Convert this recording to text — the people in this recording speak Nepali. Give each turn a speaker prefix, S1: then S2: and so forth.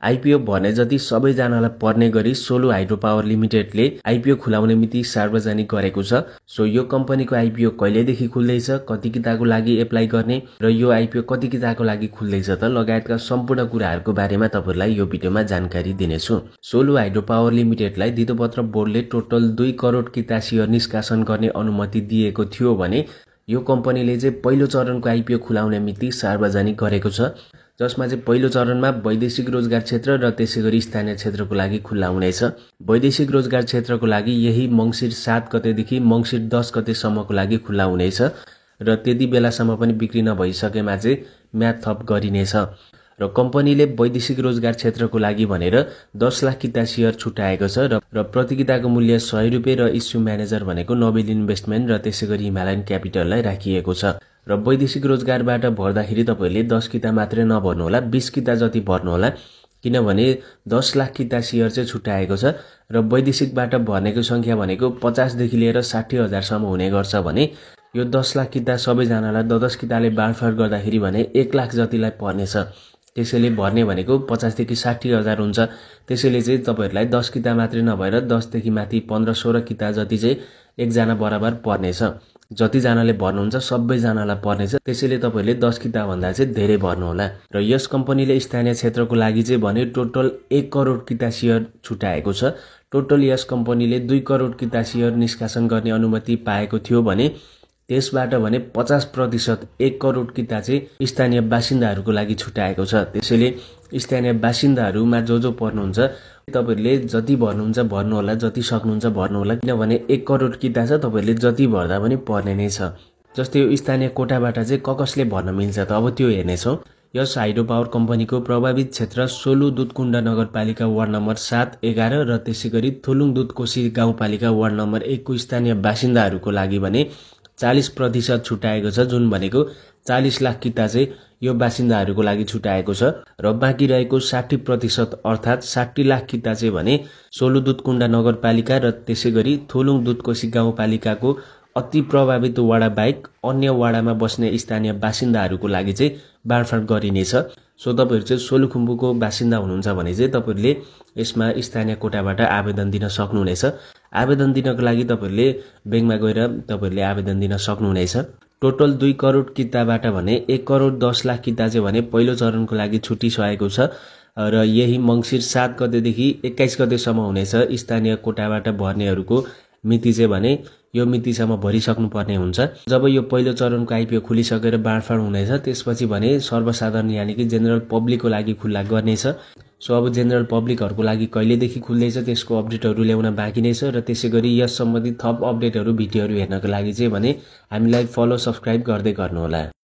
S1: आईपीओ भने जति सबैजनालाई पर्ने गरी सोलु हाइड्रो पावर लिमिटेडले आईपीओ खुलाउने मिति सार्वजनिक गरेको छ। सो यो कम्पनीको आईपीओ कहिलेदेखि खुल्दैछ, कति किताको लागि एप्लाई गर्ने र यो आईपीओ कति किताको लागि खुल्दैछ त लगायतका सम्पूर्ण कुराहरूको बारेमा तपाईहरुलाई यो भिडियोमा जानकारी दिनेछु। सोलु हाइड्रो पावर लिमिटेडलाई धितोपत्र बोर्डले टोटल 2 करोड किता शेयर निष्कासन गर्ने अनुमति दिएको थियो भने यो कम्पनीले चाहिँ पहिलो चरणको आईपीओ खुलाउने मिति सार्वजनिक गरेको छ, जसमा चाहिँ पहिलो चरणमा वैदेशिक रोजगार क्षेत्र र त्यसैगरी स्थानीय क्षेत्रको लागि खुल्ला हुनेछ। वैदेशिक रोजगार क्षेत्रको लागि यही मंसिर 7 गतेदेखि मंसिर 10 गतेसम्मको लागि खुल्ला हुनेछ र त्यति बेलासम्म पनि बिक्री नभइसकेमा चाहिँ म्याद थप गरिनेछ। र कम्पनीले वैदेशिक रोजगार क्षेत्रको लागि भनेर 10 लाख किता शेयर छुटाएको छ र प्रति किताको मूल्य 100 रुपैयाँ र इस्यु म्यानेजर भनेको नोबेल इन्भेस्टमेन्ट र त्यसैगरी हिमालयन क्यापिटललाई राखिएको छ। र वैदेशिक रोजगारबाट भर्दाखेरि तपाईहरुले 10 किता मात्रै नभर्नु होला, 20 किता जति भर्नु होला, किनभने 10 लाख किता शेयर चाहिँ छुटाएको छ र वैदेशिकबाट भर्नेको संख्या भनेको 50 देखि लिएर 60 हजार सम्म हुने गर्छ भने यो 10 लाख किता सबैजनालाई 10 किताले बाँडफाँड गर्दाखेरि भने 1 लाख जतिलाई पर्नेछ। त्यसैले भर्ने भनेको 50 देखि 60 हजार हुन्छ। त्यसैले चाहिँ तपाईहरुलाई 10 किता मात्रै नभएर 10 देखि माथि 15-16 किता जति चाहिँ एकजना बराबर पर्नेछ। जति जनाले भर्नुहुन्छ सबैजनालाई पर्नेछ। त्यसैले तपाईहरुले 10 किता भन्दा चाहिँ धेरै भर्नु होला। र यस कम्पनीले स्थानीय क्षेत्रको लागि चाहिँ भने टोटल 1 करोड किता शेयर छुटाएको छ। टोटल यस कम्पनीले 2 करोड किता शेयर निष्कासन गर्ने अनुमति पाएको थियो भने त्यसबाट भने 50% 1 करोड किता चाहिँ स्थानीय बासिन्दाहरूको लागि छुटाएको छ। त्यसैले स्थानीय बासिन्दाहरूमा जो पर्नुहुन्छ तपाईहरुले जति भर्नुहुन्छ भर्नु होला, जति सक्नुहुन्छ भर्नु होला, किनभने 1 करोड किता छ, तपाईहरुले जति भर्दा पनि पर्ने नै छ। जस्तै यो स्थानीय कोटाबाट चाहिँ कसले भर्न मिल्छ त अब त्यो हेर्नेछौँ। यस हाइड्रो पावर कम्पनीको प्रभावित क्षेत्र सोलु दुधकुण्ड नगरपालिका वार्ड नम्बर 7, 11 र त्यसैगरी थुलुङ दुधकोशी गाउँपालिका वार्ड नम्बर 1 को स्थानीय बासिन्दाहरूको लागि भने 40% छुटाएको छ, जुन भनेको 40 लाख किता चाहिँ यो बासिन्दाहरूको लागि छुटाएको छ र बाँकी रहेको 60% अर्थात 60 लाख किता चाहिँ भने सोलु दुधकुण्ड नगरपालिका र त्यसैगरी थुलुङ दुधकोशी गाउँपालिकाको अति प्रभावित वडा बाहेक अन्य वडामा बस्ने स्थानीय बासिन्दाहरूको लागि चाहिँ बाँडफाँड गरिनेछ। सो तपाईहरु चाहिँ सोलुखुम्बुको बासिन्दा हुनुहुन्छ भने चाहिँ तपाईहरुले यसमा स्थानीय कोटाबाट आवेदन दिन सक्नुहुनेछ। आवेदन दिनको लागि तपाईहरुले बैंकमा गएर तपाईहरुले आवेदन दिन सक्नुहुनेछ। टोटल 2 करोड किताबाट भने 1 करोड 10 लाख किता चाहिँ भने पहिलो चरणको लागि छुटिसकेको छ र यही मंसिर 7 गतेदेखि 21 गतेसम्म हुनेछ। स्थानीय कोटाबाट भर्नेहरूको मिति चाहिँ भने यो मितिसम्म भरिसक्नु पर्ने हुन्छ। जब यो पहिलो चरणको आईपीओ खुलिसकेर बाँडफाँड हुनेछ त्यसपछि भने सर्वसाधारण यानी कि जेनरल पब्लिकको लागि खुल्ला गर्नेछ। सो अब जेनरल पब्लिकहरुको लागि कहिलेदेखि खुल्दैछ त्यसको अपडेटहरु ल्याउन बाँकी नै छ र त्यसैगरी यस सम्बन्धी थप अपडेटहरु भिडियोहरु हेर्नको लागि चाहिँ भने हामीलाई फलो सब्स्क्राइब गर्दै गर्नु होला।